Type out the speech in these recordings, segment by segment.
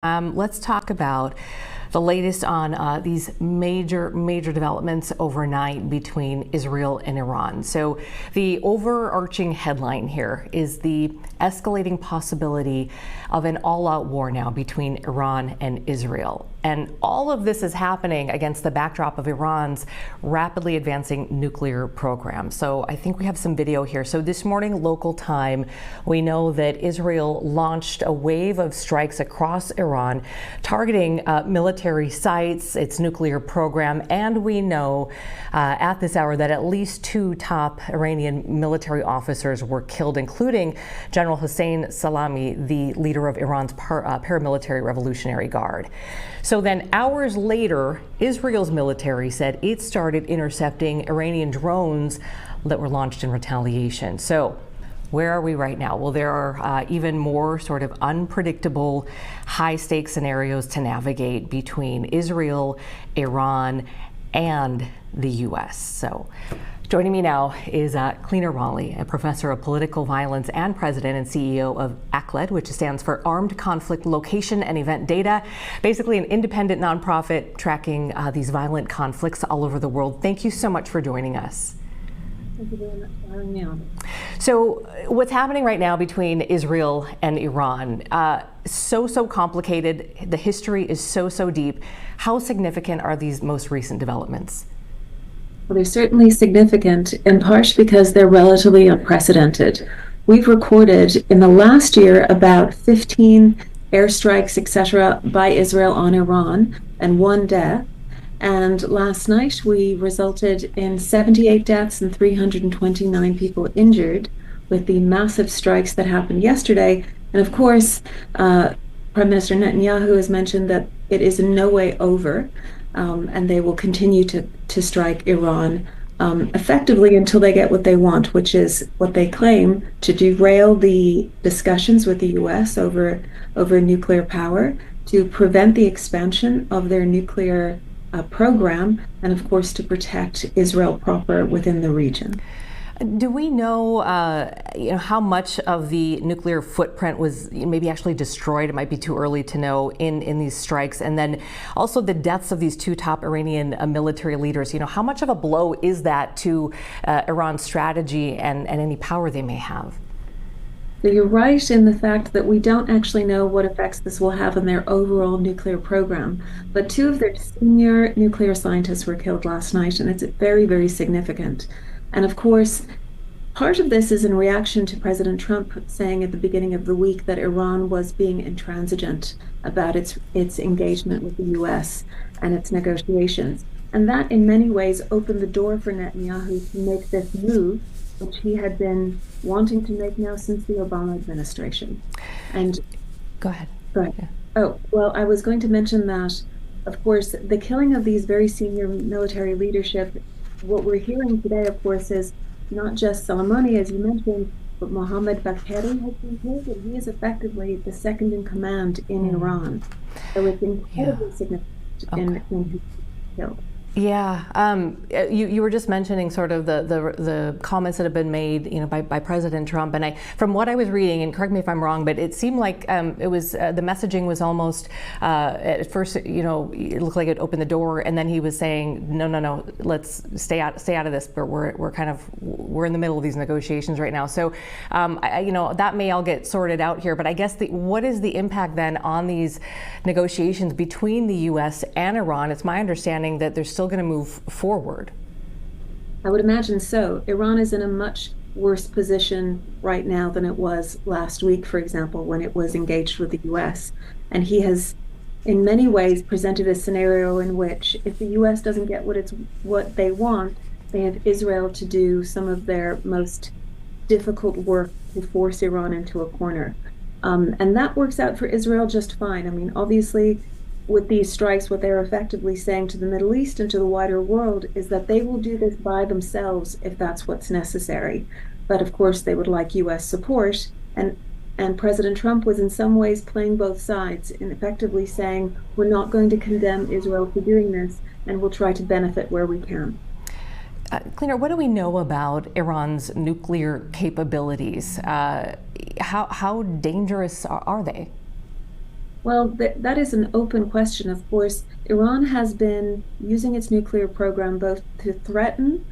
Let's talk about the latest on these major developments overnight between Israel and Iran. So the overarching headline here is the escalating possibility of an all-out war now between Iran and Israel. And all of this is happening against the backdrop of Iran's rapidly advancing nuclear program. So I think we have some video here. So this morning, local time, we know that Israel launched a wave of strikes across Iran, targeting military sites, its nuclear program, and we know at this hour that at least 2 top Iranian military officers were killed, including General Hossein Salami, the leader of Iran's paramilitary Revolutionary Guard. So then hours later, Israel's military said it started intercepting Iranian drones that were launched in retaliation. So where are we right now? Well, there are even more sort of unpredictable high-stakes scenarios to navigate between Israel, Iran, and the U.S. So joining me now is Cleaner Raleigh, a professor of political violence and president and CEO of ACLED, which stands for Armed Conflict Location and Event Data, basically an independent nonprofit tracking these violent conflicts all over the world. Thank you so much for joining us. Thank you very much for having me on. So what's happening right now between Israel and Iran, so complicated. The history is so deep. How significant are these most recent developments? Well, they're certainly significant, in part because they're relatively unprecedented. We've recorded in the last year about 15 airstrikes, etc., by Israel on Iran and 1 death. And last night we resulted in 78 deaths and 329 people injured with the massive strikes that happened yesterday. And of course, Prime Minister Netanyahu has mentioned that it is in no way over, and they will continue to strike Iran effectively until they get what they want, which is what they claim to derail the discussions with the U.S. over nuclear power, to prevent the expansion of their nuclear program, and of course to protect Israel proper within the region. Do we know, how much of the nuclear footprint was maybe actually destroyed? It might be too early to know in these strikes. And then also the deaths of these 2 top Iranian military leaders. How much of a blow is that to Iran's strategy and any power they may have? So you're right in the fact that we don't actually know what effects this will have on their overall nuclear program. But 2 of their senior nuclear scientists were killed last night, and it's very significant. And of course, part of this is in reaction to President Trump saying at the beginning of the week that Iran was being intransigent about its engagement with the U.S. and its negotiations. And that in many ways opened the door for Netanyahu to make this move, which he had been wanting to make now since the Obama administration. And Go ahead. Yeah. Oh, well, I was going to mention that, of course, the killing of these very senior military leadership, what we're hearing today, of course, is not just Soleimani, as you mentioned, but Mohammad Bagheri has been killed, and he is effectively the second in command in Iran. So it's incredibly significant in who's killed. Yeah, you were just mentioning sort of the comments that have been made, by President Trump, and from what I was reading, and correct me if I'm wrong, but it seemed like it was the messaging was almost at first, it looked like it opened the door, and then he was saying, no, let's stay out of this. But we're in the middle of these negotiations right now, so that may all get sorted out here. But I guess what is the impact then on these negotiations between the U.S. and Iran? It's my understanding that there's still going to move forward. I would imagine so. Iran is in a much worse position right now than it was last week, for example, when it was engaged with the U.S. And he has, in many ways, presented a scenario in which if the U.S. doesn't get what they want, they have Israel to do some of their most difficult work to force Iran into a corner. And that works out for Israel just fine. I mean, obviously, with these strikes, what they're effectively saying to the Middle East and to the wider world is that they will do this by themselves if that's what's necessary. But of course, they would like U.S. support. And President Trump was in some ways playing both sides and effectively saying, we're not going to condemn Israel for doing this, and we'll try to benefit where we can. Cleaner, what do we know about Iran's nuclear capabilities? How dangerous are they? Well, that is an open question. Of course, Iran has been using its nuclear program both to threaten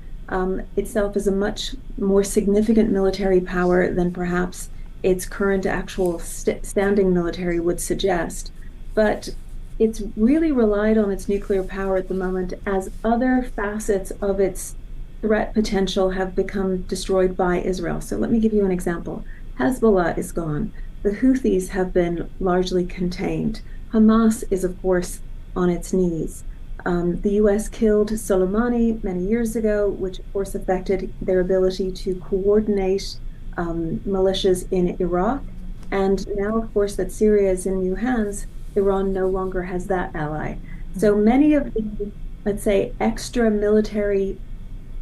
itself as a much more significant military power than perhaps its current actual standing military would suggest. But it's really relied on its nuclear power at the moment as other facets of its threat potential have become destroyed by Israel. So let me give you an example. Hezbollah is gone. The Houthis have been largely contained. Hamas is, of course, on its knees. The US killed Soleimani many years ago, which, of course, affected their ability to coordinate militias in Iraq. And now, of course, that Syria is in new hands, Iran no longer has that ally. So many of the, let's say, extra military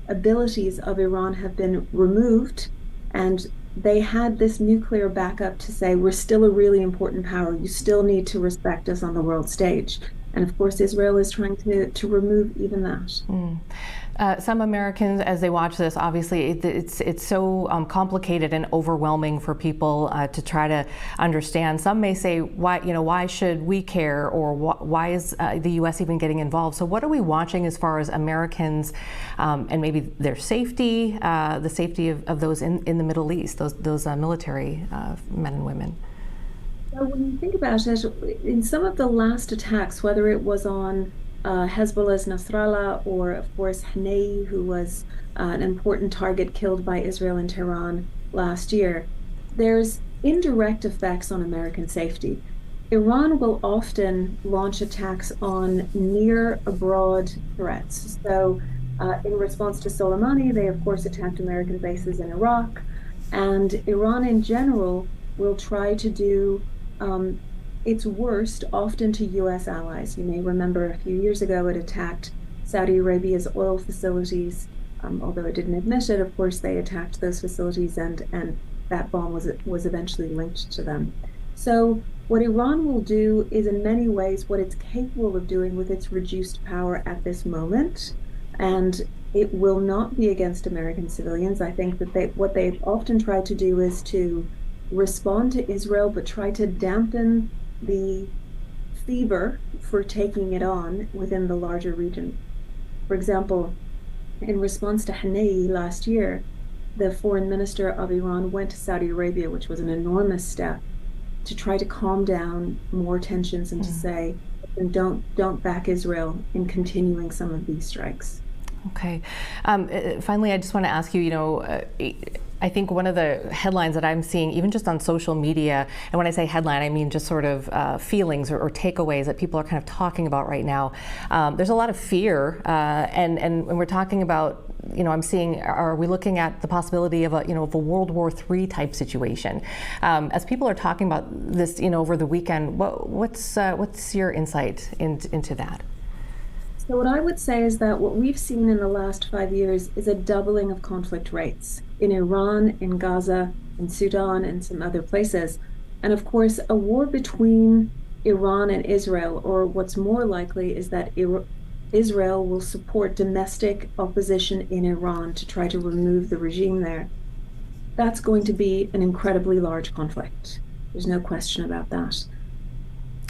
abilities of Iran have been removed, and they had this nuclear backup to say, we're still a really important power. You still need to respect us on the world stage. And of course, Israel is trying to remove even that. Some Americans, as they watch this, obviously it's so complicated and overwhelming for people to try to understand. Some may say, why should we care, or why is the U.S. even getting involved? So what are we watching as far as Americans and maybe their safety, the safety of those in the Middle East, those military men and women? So when you think about it, in some of the last attacks, whether it was on Hezbollah's Nasrallah, or of course Hanei, who was an important target killed by Israel in Tehran last year, there's indirect effects on American safety. Iran will often launch attacks on near abroad threats. So in response to Soleimani, they of course attacked American bases in Iraq, and Iran in general will try to do its worst, often to U.S. allies. You may remember a few years ago it attacked Saudi Arabia's oil facilities. Although it didn't admit it, of course, they attacked those facilities, and that bomb was eventually linked to them. So what Iran will do is in many ways what it's capable of doing with its reduced power at this moment. And it will not be against American civilians. I think that what they've often tried to do is to respond to Israel, but try to dampen the fever for taking it on within the larger region. For example, in response to Hanei last year, the foreign minister of Iran went to Saudi Arabia, which was an enormous step, to try to calm down more tensions and to say, don't back Israel in continuing some of these strikes. Okay. Finally, I just want to ask you, I think one of the headlines that I'm seeing, even just on social media, and when I say headline, I mean just sort of feelings or takeaways that people are kind of talking about right now. There's a lot of fear, and when we're talking about, I'm seeing, are we looking at the possibility of a World War III type situation? As people are talking about this, over the weekend, what's your insight into that? So what I would say is that what we've seen in the last 5 years is a doubling of conflict rates in Iran, in Gaza, in Sudan, and some other places. And of course, a war between Iran and Israel, or what's more likely is that Israel will support domestic opposition in Iran to try to remove the regime there. That's going to be an incredibly large conflict. There's no question about that.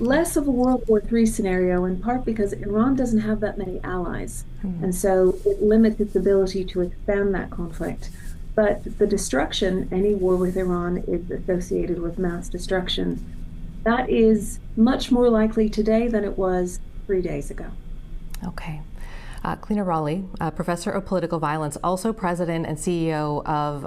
Less of a World War III scenario, in part because Iran doesn't have that many allies. And so it limits its ability to expand that conflict. But the destruction, any war with Iran is associated with mass destruction. That is much more likely today than it was 3 days ago. Okay. Clina Raleigh, professor of political violence, also president and CEO of,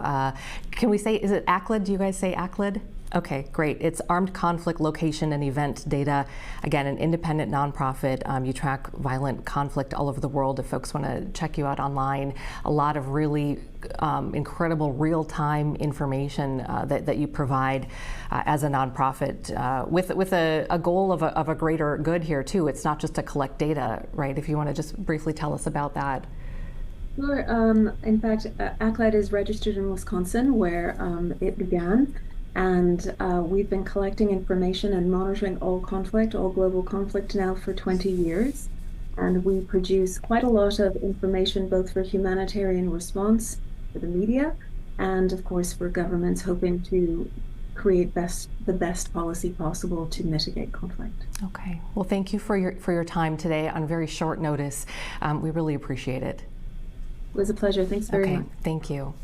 can we say, is it ACLED? Do you guys say ACLED? Okay, great. It's Armed Conflict Location and Event Data. Again, an independent nonprofit. You track violent conflict all over the world. If folks want to check you out online, a lot of really incredible real-time information that you provide as a nonprofit with a goal of a greater good here too. It's not just to collect data, right? If you want to just briefly tell us about that. Sure. In fact, ACLED is registered in Wisconsin, where it began. And we've been collecting information and monitoring all global conflict now for 20 years. And we produce quite a lot of information, both for humanitarian response, for the media, and of course for governments hoping to create the best policy possible to mitigate conflict. Okay. Well, thank you for your time today on very short notice. We really appreciate it. It was a pleasure. Thanks very much. Thank you.